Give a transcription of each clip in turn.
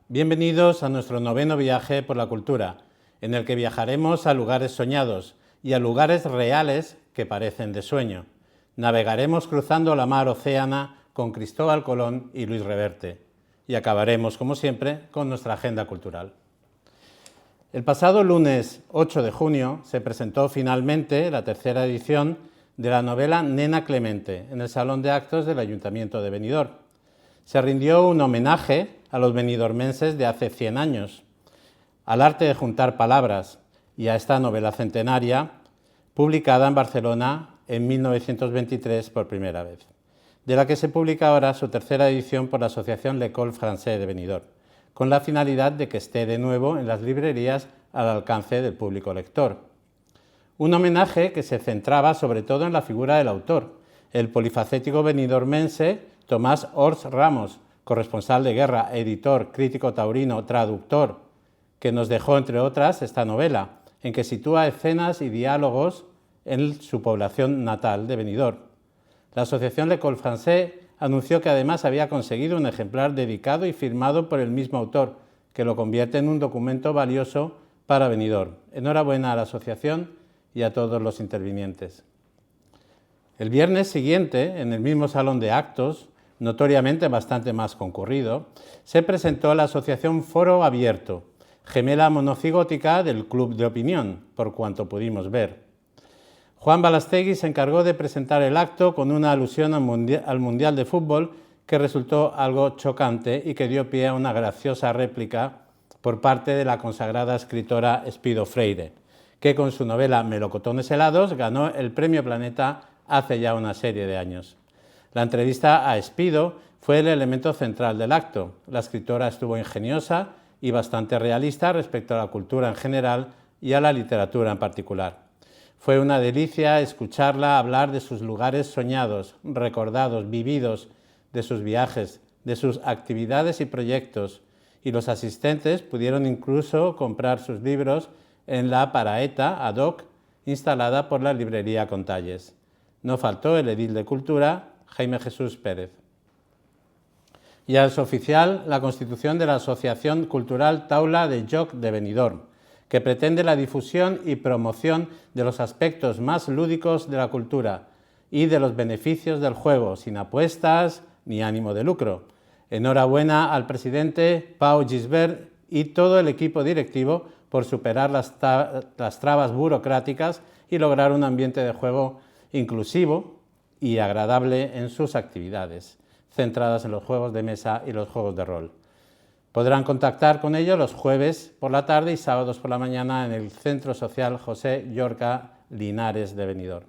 Bienvenidos a nuestro 9º viaje por la cultura, en el que viajaremos a lugares soñados y a lugares reales que parecen de sueño. Navegaremos cruzando la mar Océana con Cristóbal Colón y Luis Reverte y acabaremos, como siempre, con nuestra agenda cultural. El pasado lunes 8 de junio se presentó finalmente la tercera edición de la novela Nena Clemente en el Salón de Actos del Ayuntamiento de Benidorm. Se rindió un homenaje a los benidormenses de hace 100 años, al arte de juntar palabras y a esta novela centenaria, publicada en Barcelona en 1923 por primera vez, de la que se publica ahora su tercera edición por la Asociación L'École Française de Benidorm, con la finalidad de que esté de nuevo en las librerías al alcance del público lector. Un homenaje que se centraba sobre todo en la figura del autor, el polifacético benidormense Tomás Ors Ramos, corresponsal de guerra, editor, crítico taurino, traductor, que nos dejó, entre otras, esta novela, en que sitúa escenas y diálogos en su población natal de Benidorm. La Asociación L'École Française anunció que además había conseguido un ejemplar dedicado y firmado por el mismo autor, que lo convierte en un documento valioso para Benidorm. Enhorabuena a la asociación y a todos los intervinientes. El viernes siguiente, en el mismo salón de actos, notoriamente bastante más concurrido, se presentó la asociación Foro Abierto, gemela monocigótica del Club de Opinión, por cuanto pudimos ver. Juan Balastegui se encargó de presentar el acto con una alusión al Mundial de Fútbol que resultó algo chocante y que dio pie a una graciosa réplica por parte de la consagrada escritora Espido Freire, que con su novela Melocotones helados ganó el Premio Planeta hace ya una serie de años. La entrevista a Espido fue el elemento central del acto. La escritora estuvo ingeniosa y bastante realista respecto a la cultura en general y a la literatura en particular. Fue una delicia escucharla hablar de sus lugares soñados, recordados, vividos, de sus viajes, de sus actividades y proyectos, y los asistentes pudieron incluso comprar sus libros en la paraeta ad hoc instalada por la librería Contalles. No faltó el edil de Cultura, Jaime Jesús Pérez. Ya es oficial la constitución de la Asociación Cultural Taula de Joc de Benidorm, que pretende la difusión y promoción de los aspectos más lúdicos de la cultura y de los beneficios del juego, sin apuestas ni ánimo de lucro. Enhorabuena al presidente Pau Gisbert y todo el equipo directivo por superar las trabas burocráticas y lograr un ambiente de juego inclusivo y agradable en sus actividades, centradas en los juegos de mesa y los juegos de rol. Podrán contactar con ellos los jueves por la tarde y sábados por la mañana en el Centro Social José Llorca Linares de Benidorm.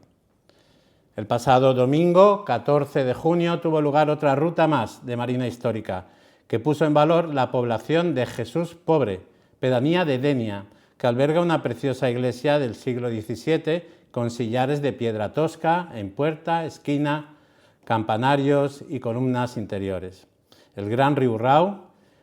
El pasado domingo, 14 de junio, tuvo lugar otra ruta más de Marina Histórica, que puso en valor la población de Jesús Pobre, pedanía de Denia, que alberga una preciosa iglesia del siglo XVII con sillares de piedra tosca en puerta, esquina, campanarios y columnas interiores. El Gran Riurau,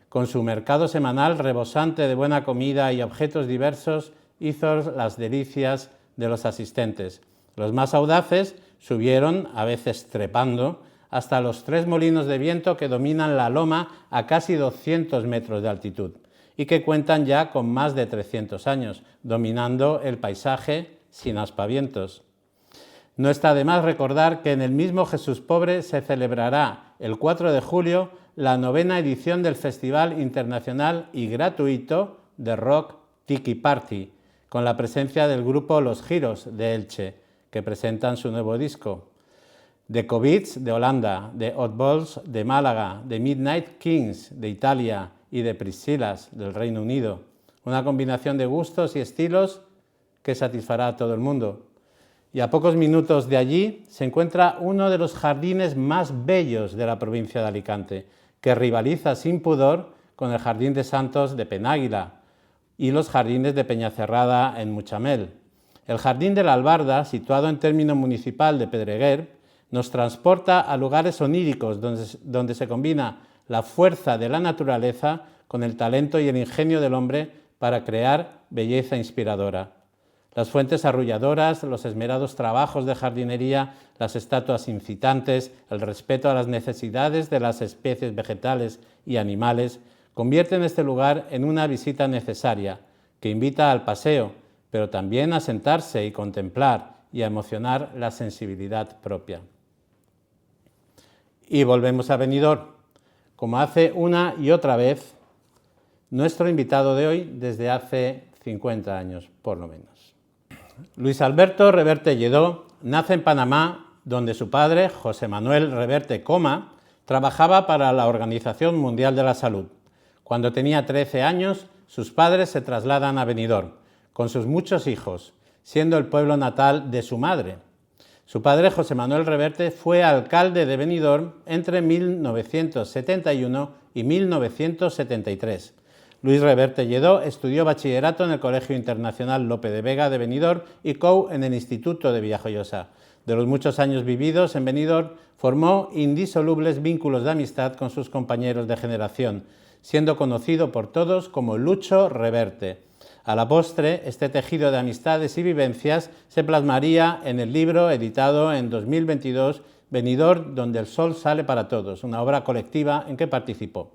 con su mercado semanal rebosante de buena comida y objetos diversos, hizo las delicias de los asistentes. Los más audaces subieron, a veces trepando, hasta los 3 molinos de viento que dominan la loma a casi 200 metros de altitud y que cuentan ya con más de 300 años, dominando el paisaje sin aspavientos. No está de más recordar que en el mismo Jesús Pobre se celebrará el 4 de julio la 9ª edición del Festival Internacional y Gratuito de Rock Tiki Party, con la presencia del grupo Los Giros de Elche, que presentan su nuevo disco, de Covits de Holanda, de Oddballs de Málaga, de Midnight Kings de Italia y de Priscilas del Reino Unido. Una combinación de gustos y estilos que satisfará a todo el mundo. Y a pocos minutos de allí se encuentra uno de los jardines más bellos de la provincia de Alicante, que rivaliza sin pudor con el Jardín de Santos de Penàguila y los jardines de Peñacerrada en Mutxamel. El Jardín de la Albarda, situado en término municipal de Pedreguer, nos transporta a lugares oníricos donde se combina la fuerza de la naturaleza con el talento y el ingenio del hombre para crear belleza inspiradora. Las fuentes arrulladoras, los esmerados trabajos de jardinería, las estatuas incitantes, el respeto a las necesidades de las especies vegetales y animales convierten este lugar en una visita necesaria, que invita al paseo, pero también a sentarse y contemplar y a emocionar la sensibilidad propia. Y volvemos a Benidorm, como hace una y otra vez nuestro invitado de hoy desde hace 50 años, por lo menos. Luis Alberto Reverte Lledó nace en Panamá, donde su padre, José Manuel Reverte Coma, trabajaba para la Organización Mundial de la Salud. Cuando tenía 13 años, sus padres se trasladan a Benidorm, con sus muchos hijos, siendo el pueblo natal de su madre. Su padre, José Manuel Reverte, fue alcalde de Benidorm entre 1971 y 1973. Luis Reverte Lledó estudió bachillerato en el Colegio Internacional Lope de Vega de Benidorm y COU en el Instituto de Villajoyosa. De los muchos años vividos en Benidorm, formó indisolubles vínculos de amistad con sus compañeros de generación, siendo conocido por todos como Lucho Reverte. A la postre, este tejido de amistades y vivencias se plasmaría en el libro editado en 2022, Benidorm, donde el sol sale para todos, una obra colectiva en que participó.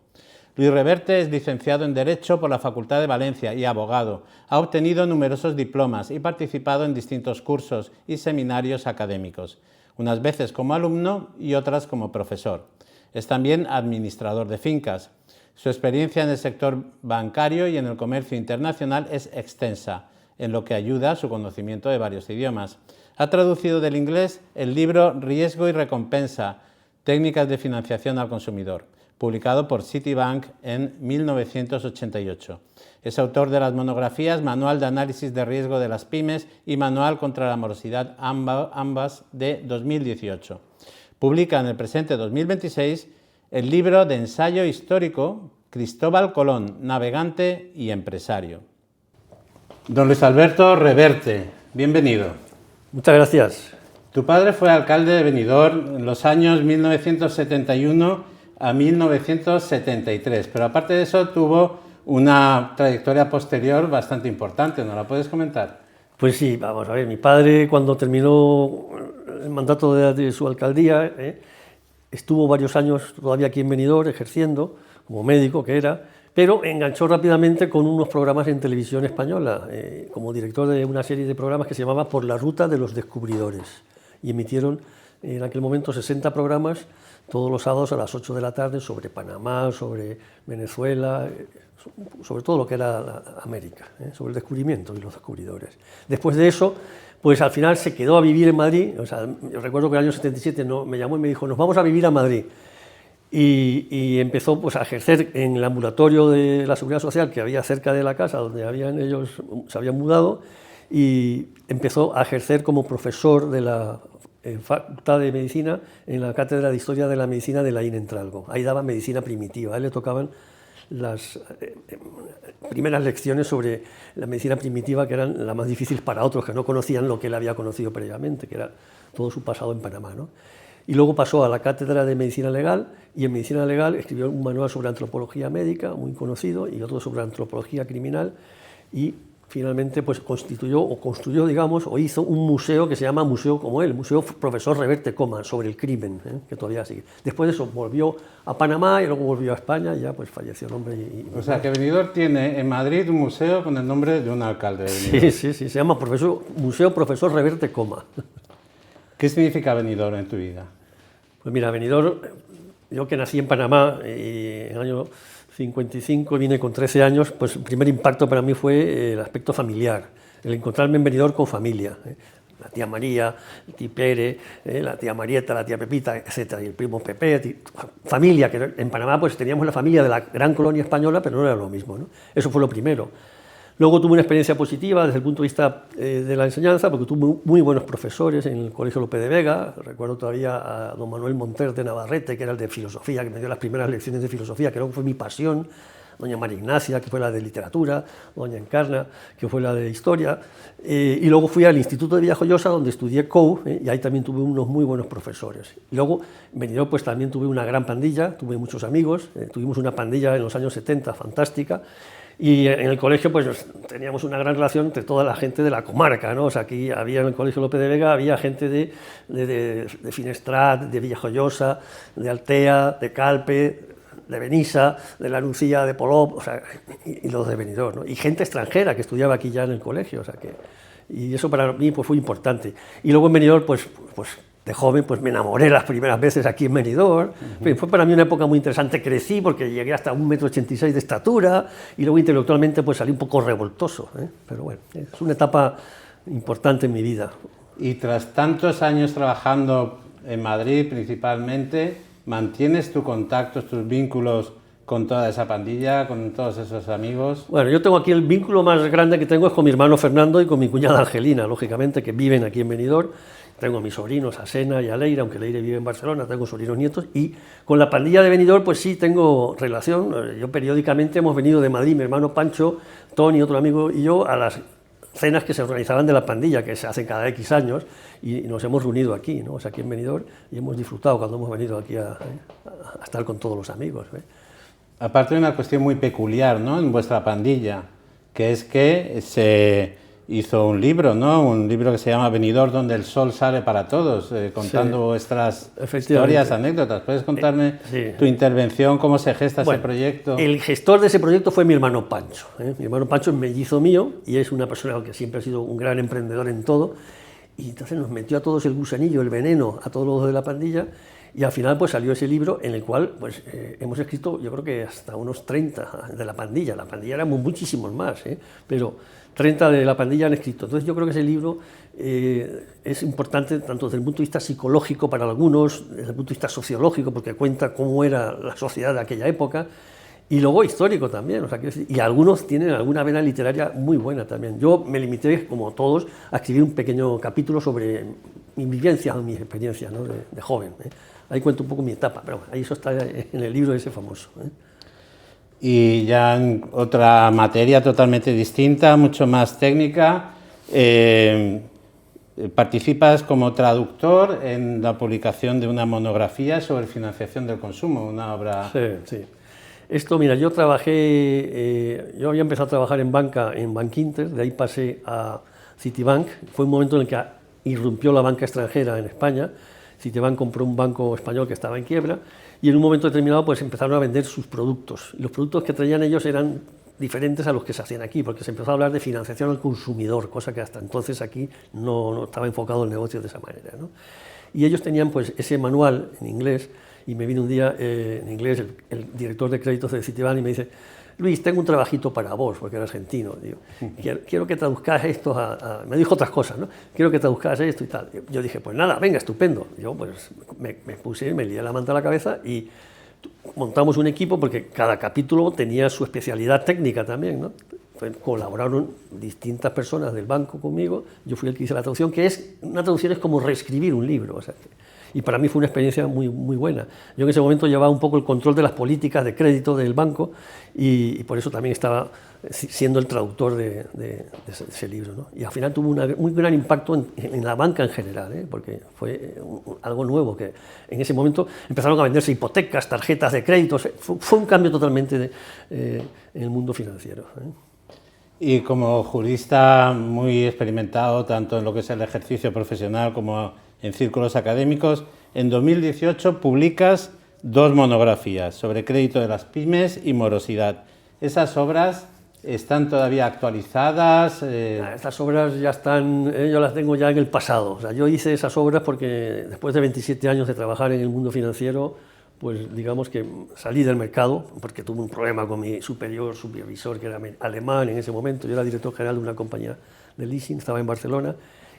Luis Reverte es licenciado en Derecho por la Facultad de Valencia y abogado. Ha obtenido numerosos diplomas y participado en distintos cursos y seminarios académicos, unas veces como alumno y otras como profesor. Es también administrador de fincas. Su experiencia en el sector bancario y en el comercio internacional es extensa, en lo que ayuda a su conocimiento de varios idiomas. Ha traducido del inglés el libro Riesgo y recompensa, técnicas de financiación al consumidor, publicado por Citibank en 1988. Es autor de las monografías Manual de Análisis de Riesgo de las Pymes y Manual contra la Morosidad, ambas de 2018. Publica en el presente 2026 el libro de ensayo histórico Cristóbal Colón, navegante y empresario. Don Luis Alberto Reverte, bienvenido. Muchas gracias. Tu padre fue alcalde de Benidorm en los años 1971 a 1973, pero aparte de eso tuvo una trayectoria posterior bastante importante, ¿nos la puedes comentar? Pues sí, vamos a ver, mi padre cuando terminó el mandato de su alcaldía, estuvo varios años todavía aquí en Benidorm ejerciendo, como médico que era, pero enganchó rápidamente con unos programas en televisión española, como director de una serie de programas que se llamaba Por la ruta de los descubridores, y emitieron en aquel momento 60 programas todos los sábados a las 8 de la tarde sobre Panamá, sobre Venezuela, sobre todo lo que era América, sobre el descubrimiento y los descubridores. Después de eso, pues al final se quedó a vivir en Madrid. O sea, yo recuerdo que en el año 77 me llamó y me dijo, nos vamos a vivir a Madrid. Y empezó pues, a ejercer en el ambulatorio de la Seguridad Social que había cerca de la casa donde ellos se habían mudado, y empezó a ejercer como profesor de la Facultad de Medicina en la Cátedra de Historia de la Medicina de la Entralgo. Ahí daba medicina primitiva, a él le tocaban las primeras lecciones sobre la medicina primitiva, que eran las más difíciles para otros que no conocían lo que él había conocido previamente, que era todo su pasado en Panamá, ¿no? Y luego pasó a la Cátedra de Medicina Legal, y en Medicina Legal escribió un manual sobre antropología médica, muy conocido, y otro sobre antropología criminal, y finalmente pues construyó, digamos, o hizo un museo que se llama Museo como él, Museo Profesor Reverte Coma, sobre el crimen, que todavía sigue. Después de eso volvió a Panamá y luego volvió a España y ya pues falleció el hombre. O sea, que Benidorm tiene en Madrid un museo con el nombre de un alcalde de Benidorm. Sí, se llama Museo Profesor Reverte Coma. ¿Qué significa Benidorm en tu vida? Pues mira, Benidorm, yo que nací en Panamá y en el año 55, vine con 13 años, pues el primer impacto para mí fue el aspecto familiar, el encontrarme en Benidorm con familia, la tía María, el tío Pere, la tía Marieta, la tía Pepita, etcétera, y el primo Pepe, familia, que en Panamá pues teníamos la familia de la gran colonia española, pero no era lo mismo, ¿no? Eso fue lo primero. Luego tuve una experiencia positiva desde el punto de vista de la enseñanza, porque tuve muy buenos profesores en el Colegio Lope de Vega. Recuerdo todavía a don Manuel Monter de Navarrete, que era el de filosofía, que me dio las primeras lecciones de filosofía, que luego fue mi pasión, doña María Ignacia, que fue la de literatura, doña Encarna, que fue la de historia, y luego fui al Instituto de Villajoyosa, donde estudié COU, y ahí también tuve unos muy buenos profesores. Y luego en Benidorm pues también tuve una gran pandilla, tuve muchos amigos, tuvimos una pandilla en los años 70 fantástica. Y en el colegio pues teníamos una gran relación entre toda la gente de la comarca, ¿no? O sea, aquí había en el Colegio Lope de Vega, había gente de Finestrat, de Villajoyosa, de Altea, de Calpe, de Benissa, de la Nucía, de Polop, o sea, y los de Benidorm, ¿no? Y gente extranjera que estudiaba aquí ya en el colegio, o sea que, y eso para mí pues fue importante. Y luego en Benidorm, pues de joven, pues me enamoré las primeras veces aquí en Benidorm. Fue para mí una época muy interesante, crecí porque llegué hasta 1,86 m de estatura y luego intelectualmente pues salí un poco revoltoso, ¿eh? Pero bueno, es una etapa importante en mi vida. Y tras tantos años trabajando en Madrid principalmente, ¿mantienes tus contactos, tus vínculos con toda esa pandilla, con todos esos amigos? Bueno, yo tengo aquí el vínculo más grande que tengo es con mi hermano Fernando y con mi cuñada Angelina, lógicamente, que viven aquí en Benidorm. Tengo a mis sobrinos, a Sena y a Leire, aunque Leire vive en Barcelona, tengo sobrinos nietos, y con la pandilla de Benidorm pues sí tengo relación. Yo periódicamente hemos venido de Madrid, mi hermano Pancho, Tony, otro amigo y yo, a las cenas que se organizaban de la pandilla, que se hacen cada X años, y nos hemos reunido aquí, ¿no? O sea, aquí en Benidorm, y hemos disfrutado cuando hemos venido aquí a estar con todos los amigos, ¿eh? Aparte de una cuestión muy peculiar, ¿no?, en vuestra pandilla, que es que se hizo un libro, ¿no?, un libro que se llama Benidorm, donde el sol sale para todos, contando sí, vuestras historias, anécdotas. ¿Puedes contarme tu intervención, cómo se gesta ese proyecto? El gestor de ese proyecto fue mi hermano Pancho, ¿eh? Mi hermano Pancho es mellizo mío y es una persona que siempre ha sido un gran emprendedor en todo, y entonces nos metió a todos el gusanillo, el veneno, a todos los de la pandilla, y al final pues salió ese libro en el cual pues, hemos escrito, yo creo que hasta unos 30 de la pandilla éramos muchísimos más, pero 30 de la pandilla han escrito. Entonces yo creo que ese libro es importante tanto desde el punto de vista psicológico para algunos, desde el punto de vista sociológico, porque cuenta cómo era la sociedad de aquella época, y luego histórico también, o sea, y algunos tienen alguna vena literaria muy buena también. Yo me limité, como todos, a escribir un pequeño capítulo sobre mi vivencia, mis experiencias, ¿no?, de joven, ¿eh? Ahí cuento un poco mi etapa, pero bueno, ahí eso está en el libro ese famoso, ¿eh? Y ya en otra materia totalmente distinta, mucho más técnica, participas como traductor en la publicación de una monografía sobre financiación del consumo, una obra... Sí, sí. Esto, mira, yo había empezado a trabajar en banca en Bankinter, de ahí pasé a Citibank. Fue un momento en el que irrumpió la banca extranjera en España. Citibank compró un banco español que estaba en quiebra y en un momento determinado pues empezaron a vender sus productos. Y los productos que traían ellos eran diferentes a los que se hacían aquí, porque se empezó a hablar de financiación al consumidor, cosa que hasta entonces aquí no estaba enfocado el negocio de esa manera, ¿no? Y ellos tenían pues ese manual en inglés, y me vino un día en inglés el director de créditos de Citibank y me dice: Luis, tengo un trabajito para vos, porque era argentino. Digo, quiero que traduzcas esto me dijo otras cosas, ¿no? Quiero que traduzcas esto y tal. Yo dije, pues nada, venga, estupendo. Yo pues me puse, me lié la manta a la cabeza y montamos un equipo, porque cada capítulo tenía su especialidad técnica también, ¿no? Entonces, colaboraron distintas personas del banco conmigo, yo fui el que hice la traducción, una traducción es como reescribir un libro, o sea, y para mí fue una experiencia muy, muy buena. Yo en ese momento llevaba un poco el control de las políticas de crédito del banco y por eso también estaba siendo el traductor de ese libro, ¿no? Y al final tuvo un muy gran impacto en la banca en general, ¿eh? Porque fue algo nuevo, que en ese momento empezaron a venderse hipotecas, tarjetas de créditos, fue un cambio totalmente en el mundo financiero, ¿eh? Y como jurista muy experimentado, tanto en lo que es el ejercicio profesional como en círculos académicos, en 2018 publicas 2 monografías sobre crédito de las pymes y morosidad. ¿Esas obras están todavía actualizadas? Estas obras ya están, yo las tengo ya en el pasado. O sea, yo hice esas obras porque después de 27 años de trabajar en el mundo financiero, pues digamos que salí del mercado, porque tuve un problema con mi supervisor, que era alemán en ese momento. Yo era director general de una compañía de leasing, estaba en Barcelona.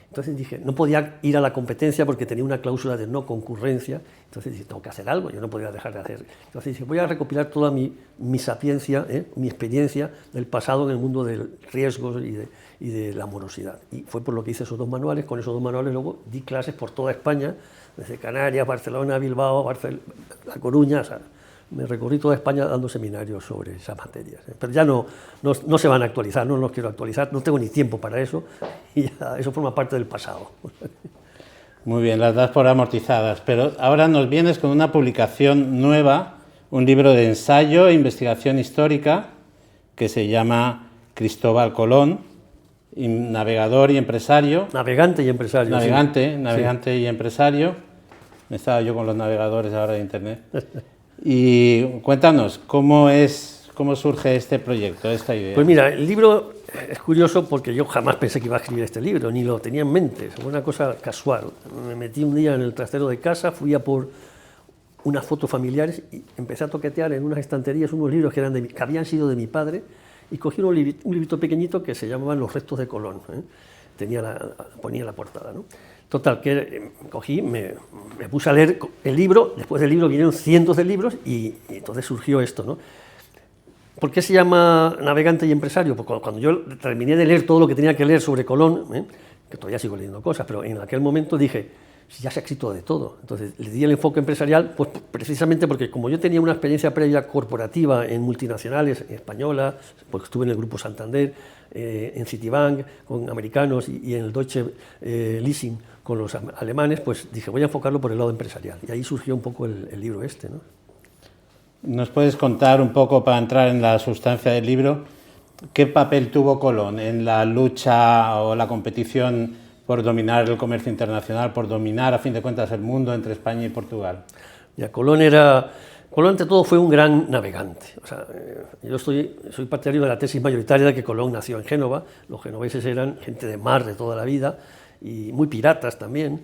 Entonces dije, no podía ir a la competencia porque tenía una cláusula de no concurrencia. Entonces dije, tengo que hacer algo, yo no podía dejar de hacer. Entonces dije, voy a recopilar toda mi sapiencia, mi experiencia del pasado en el mundo del riesgo y de la morosidad. Y fue por lo que hice esos 2 manuales. Con esos 2 manuales luego di clases por toda España, desde Canarias, Barcelona, Bilbao, La Coruña. O sea, me recorrí toda España dando seminarios sobre esas materias, ¿eh? Pero ya no se van a actualizar, no los quiero actualizar, no tengo ni tiempo para eso, y ya, eso forma parte del pasado. Muy bien, las das por amortizadas, pero ahora nos vienes con una publicación nueva, un libro de ensayo e investigación histórica que se llama Cristóbal Colón, navegador y empresario. Navegante y empresario. Navegante y empresario. Me estaba yo con los navegadores ahora de internet. Y cuéntanos, ¿cómo surge este proyecto, esta idea? Pues mira, el libro es curioso porque yo jamás pensé que iba a escribir este libro, ni lo tenía en mente, fue una cosa casual. Me metí un día en el trastero de casa, fui a por unas fotos familiares y empecé a toquetear en unas estanterías unos libros que habían sido de mi padre, y cogí un librito pequeñito que se llamaban Los restos de Colón, ponía la portada, ¿no? Total, que cogí, me puse a leer el libro, después del libro vinieron cientos de libros y entonces surgió esto, ¿no? ¿Por qué se llama Navegante y Empresario? Porque cuando yo terminé de leer todo lo que tenía que leer sobre Colón, que todavía sigo leyendo cosas, pero en aquel momento dije, ya se ha escrito de todo. Entonces le di el enfoque empresarial, pues precisamente porque como yo tenía una experiencia previa corporativa en multinacionales españolas, porque estuve en el Grupo Santander, en Citibank con americanos y en el Deutsche Leasing con los alemanes, pues dije, voy a enfocarlo por el lado empresarial. Y ahí surgió un poco el libro este, ¿no? ¿Nos puedes contar un poco, para entrar en la sustancia del libro, qué papel tuvo Colón en la lucha o la competición por dominar el comercio internacional, por dominar, a fin de cuentas, el mundo entre España y Portugal? Ya, Colón ante todo fue un gran navegante. O sea, yo soy partidario de la tesis mayoritaria de que Colón nació en Génova. Los genoveses eran gente de mar de toda la vida y muy piratas también,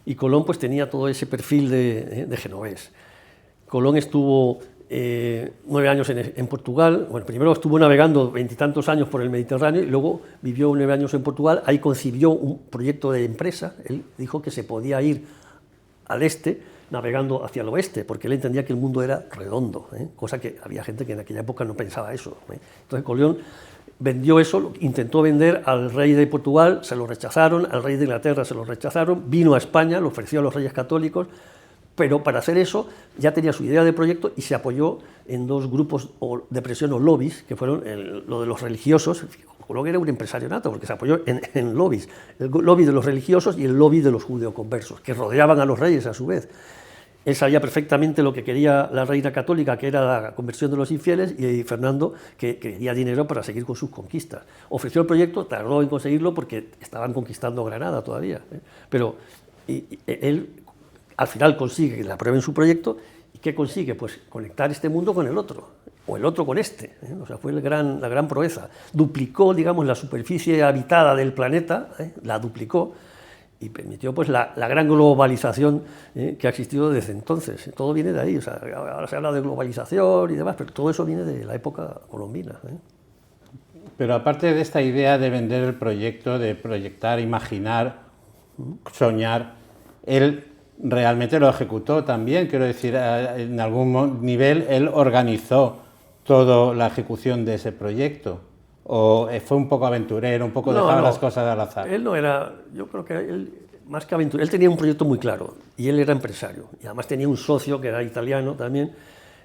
y Colón pues tenía todo ese perfil de genovés. Colón estuvo 9 años en Portugal. Bueno, primero estuvo navegando 20 y tantos años por el Mediterráneo y luego vivió 9 años en Portugal. Ahí concibió un proyecto de empresa. Él dijo que se podía ir al este navegando hacia el oeste, porque él entendía que el mundo era redondo, cosa que había gente que en aquella época no pensaba eso. Entonces Colón vendió eso, intentó vender al rey de Portugal, se lo rechazaron, al rey de Inglaterra se lo rechazaron, vino a España, lo ofreció a los reyes católicos, pero para hacer eso ya tenía su idea de proyecto y se apoyó en 2 grupos de presión o lobbies, que fueron lo de los religiosos. Colón era un empresario nato porque se apoyó en lobbies, el lobby de los religiosos y el lobby de los judeoconversos, que rodeaban a los reyes a su vez. Él sabía perfectamente lo que quería la reina católica, que era la conversión de los infieles, y Fernando, que quería dinero para seguir con sus conquistas. Ofreció el proyecto, tardó en conseguirlo porque estaban conquistando Granada todavía, pero él al final consigue que le aprueben su proyecto. ¿Y qué consigue? Pues conectar este mundo con el otro, o el otro con este. O sea, fue la gran proeza. Duplicó, digamos, la superficie habitada del planeta, la duplicó, y permitió pues la gran globalización que ha existido desde entonces. Todo viene de ahí. O sea, ahora se habla de globalización y demás, pero todo eso viene de la época colombina. Pero aparte de esta idea de vender el proyecto, de proyectar, imaginar, soñar, él realmente lo ejecutó también. Quiero decir, en algún nivel él organizó toda la ejecución de ese proyecto. ¿O fue un poco aventurero, un poco dejar las cosas al azar? Él no era, yo creo que él, más que aventurero, él tenía un proyecto muy claro y él era empresario. Y además tenía un socio que era italiano también.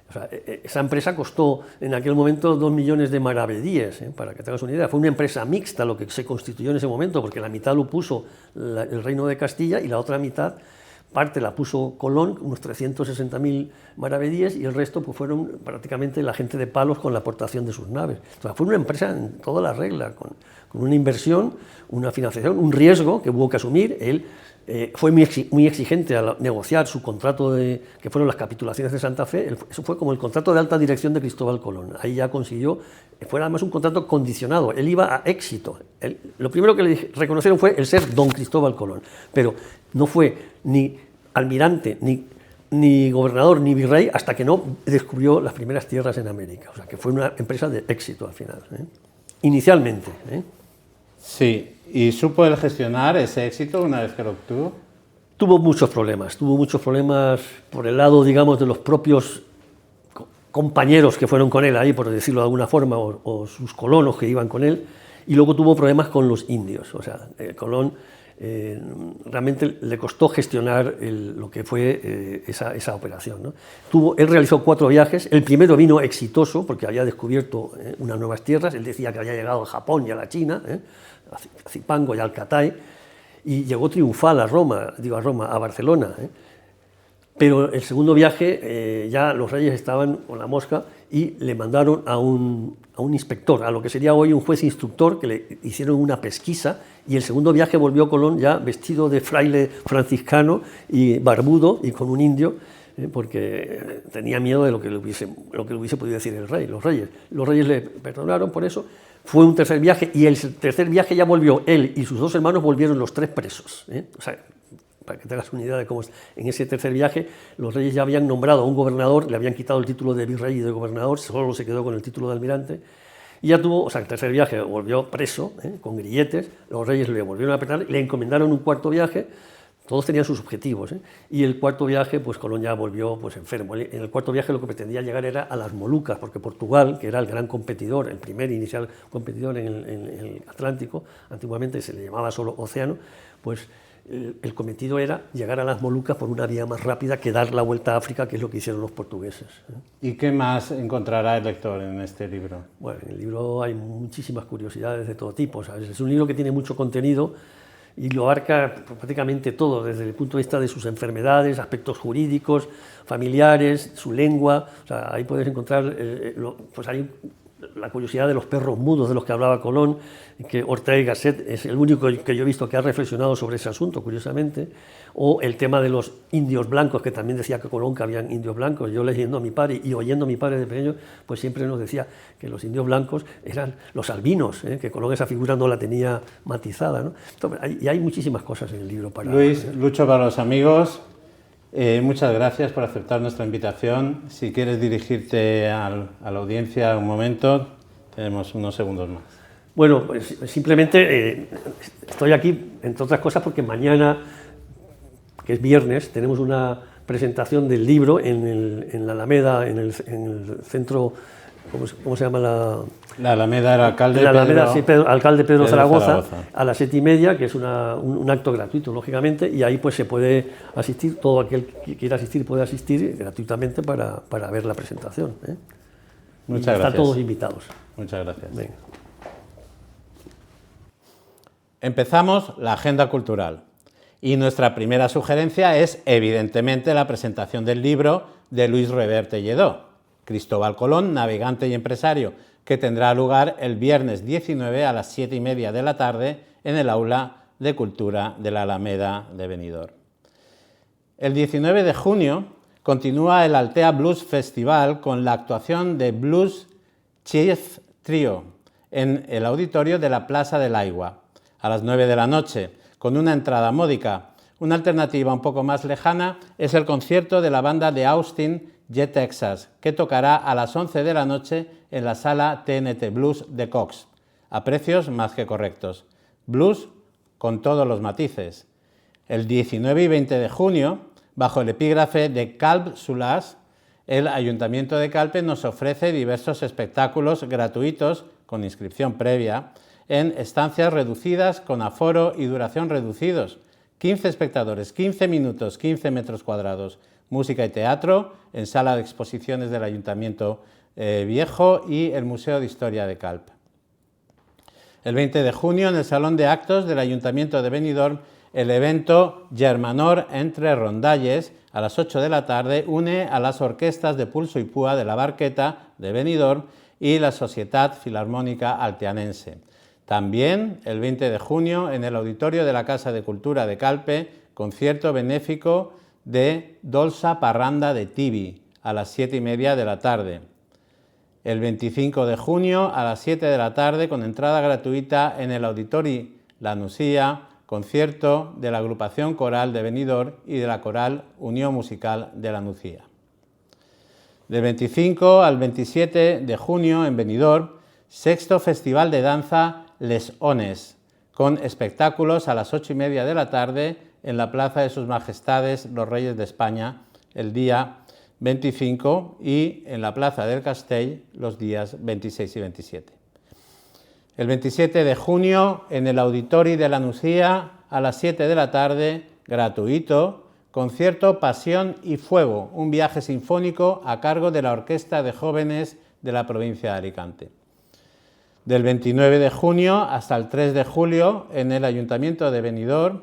O sea, esa empresa costó en aquel momento 2 millones de maravedíes, para que tengas una idea. Fue una empresa mixta lo que se constituyó en ese momento, porque la mitad lo puso el Reino de Castilla y la otra mitad, parte la puso Colón, unos 360.000 maravedíes, y el resto pues fueron prácticamente la gente de Palos con la aportación de sus naves. Entonces, fue una empresa en toda la regla, con una inversión, una financiación, un riesgo que hubo que asumir. Él fue muy exigente al negociar su contrato, que fueron las capitulaciones de Santa Fe. Eso fue como el contrato de alta dirección de Cristóbal Colón. Ahí ya consiguió, fue además un contrato condicionado. Él iba a éxito. Lo primero que le reconocieron fue el ser don Cristóbal Colón, pero no fue ni almirante, ni gobernador, ni virrey, hasta que no descubrió las primeras tierras en América. O sea, que fue una empresa de éxito al final, inicialmente. Sí, ¿y supo él gestionar ese éxito una vez que lo obtuvo? Tuvo muchos problemas por el lado, digamos, de los propios compañeros que fueron con él ahí, por decirlo de alguna forma, o sus colonos que iban con él, y luego tuvo problemas con los indios. O sea, Colón realmente le costó gestionar lo que fue esa operación, ¿no? Él realizó 4 viajes. El primero vino exitoso porque había descubierto unas nuevas tierras. Él decía que había llegado a Japón y a la China, a Zipango y al Catay, y llegó triunfal a Barcelona. Pero el segundo viaje ya los reyes estaban con la mosca y le mandaron a un inspector, a lo que sería hoy un juez instructor, que le hicieron una pesquisa, y el segundo viaje volvió Colón ya vestido de fraile franciscano y barbudo y con un indio, porque tenía miedo de lo que le hubiese podido decir el rey, los reyes. Los reyes le perdonaron por eso. Fue un tercer viaje, y el tercer viaje ya volvió él y sus 2 hermanos, volvieron los 3 presos. O sea, para que tengas una idea de cómo es. En ese tercer viaje los reyes ya habían nombrado a un gobernador, le habían quitado el título de virrey y de gobernador, solo se quedó con el título de almirante, y ya tuvo, o sea, el tercer viaje volvió preso, con grilletes, los reyes le volvieron a apretar, le encomendaron un cuarto viaje. Todos tenían sus objetivos, y el cuarto viaje, pues Colón ya volvió pues enfermo. En el cuarto viaje lo que pretendía llegar era a las Molucas, porque Portugal, que era el gran competidor, el primer inicial competidor en el Atlántico, antiguamente se le llamaba solo océano, pues el cometido era llegar a las Molucas por una vía más rápida que dar la vuelta a África, que es lo que hicieron los portugueses. ¿Y qué más encontrará el lector en este libro? Bueno, en el libro hay muchísimas curiosidades de todo tipo, ¿sabes? Es un libro que tiene mucho contenido y lo abarca prácticamente todo, desde el punto de vista de sus enfermedades, aspectos jurídicos, familiares, su lengua. O sea, ahí puedes encontrar, pues hay la curiosidad de los perros mudos de los que hablaba Colón, que Ortega y Gasset es el único que yo he visto que ha reflexionado sobre ese asunto, curiosamente, o el tema de los indios blancos, que también decía que Colón que habían indios blancos. Yo leyendo a mi padre y oyendo a mi padre de pequeño, pues siempre nos decía que los indios blancos eran los albinos, que Colón esa figura no la tenía matizada, ¿no? Entonces, hay muchísimas cosas en el libro para... Lucho para los amigos, muchas gracias por aceptar nuestra invitación. Si quieres dirigirte a la audiencia un momento, tenemos unos segundos más. Bueno, pues simplemente estoy aquí, entre otras cosas, porque mañana, que es viernes, tenemos una presentación del libro en la Alameda, en el centro, ¿cómo se llama? La Alameda del alcalde, la Alameda, alcalde Pedro Zaragoza, a las 7:30, que es un acto gratuito, lógicamente, y ahí pues se puede asistir, todo aquel que quiera asistir puede asistir gratuitamente para ver la presentación. Muchas gracias. Están todos invitados. Muchas gracias. Venga. Empezamos la agenda cultural. Y nuestra primera sugerencia es, evidentemente, la presentación del libro de Luis Reverte Lledó, Cristóbal Colón, navegante y empresario, que tendrá lugar el viernes 19 a las 7:30 de la tarde en el Aula de Cultura de la Alameda de Benidorm. El 19 de junio continúa el Altea Blues Festival con la actuación de Blues Chief Trio en el auditorio de la Plaza del Aigua a las 9 de la noche, con una entrada módica. Una alternativa un poco más lejana es el concierto de la banda de Austin, Jet Texas, que tocará a las 11 de la noche en la sala TNT Blues de Cox, a precios más que correctos. Blues con todos los matices. El 19 y 20 de junio, bajo el epígrafe de Calp Solas, el Ayuntamiento de Calpe nos ofrece diversos espectáculos gratuitos con inscripción previa en estancias reducidas con aforo y duración reducidos. 15 espectadores, 15 minutos, 15 metros cuadrados. Música y teatro en sala de exposiciones del Ayuntamiento Viejo y el Museo de Historia de Calp. El 20 de junio, en el Salón de Actos del Ayuntamiento de Benidorm, el evento Germanor entre Rondalles, a las 8 de la tarde, une a las orquestas de Pulso y Púa de la Barqueta de Benidorm y la Societat Filarmònica Alteanense. También, el 20 de junio, en el auditorio de la Casa de Cultura de Calpe, concierto benéfico de Dolça Parranda de Tibi, a las 7:30 de la tarde. El 25 de junio, a las 7 de la tarde, con entrada gratuita en el Auditori La Nucía, concierto de la Agrupación Coral de Benidorm y de la Coral Unión Musical de La Nucía. Del 25 al 27 de junio, en Benidorm, sexto Festival de Danza Les Ones, con espectáculos a las 8:30 de la tarde en la Plaza de Sus Majestades los Reyes de España el día 25 y en la Plaza del Castell los días 26 y 27. El 27 de junio en el Auditori de la Nucía a las 7 de la tarde, gratuito, concierto Pasión y Fuego, un viaje sinfónico a cargo de la Orquesta de Jóvenes de la provincia de Alicante. Del 29 de junio hasta el 3 de julio en el Ayuntamiento de Benidorm.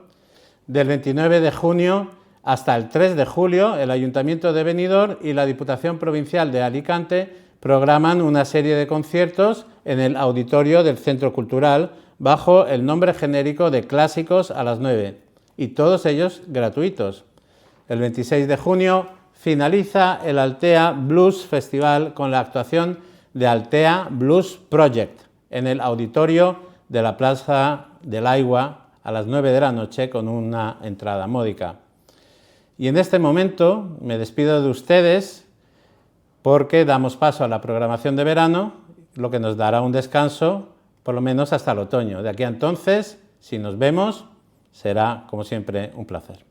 Del 29 de junio hasta el 3 de julio el Ayuntamiento de Benidorm y la Diputación Provincial de Alicante programan una serie de conciertos en el auditorio del Centro Cultural bajo el nombre genérico de Clásicos a las 9 y todos ellos gratuitos. El 26 de junio, finaliza el Altea Blues Festival con la actuación de Altea Blues Project en el auditorio de la Plaza del Aigua a las 9 de la noche con una entrada módica. Y en este momento me despido de ustedes porque damos paso a la programación de verano, lo que nos dará un descanso por lo menos hasta el otoño. De aquí a entonces, si nos vemos, será como siempre un placer.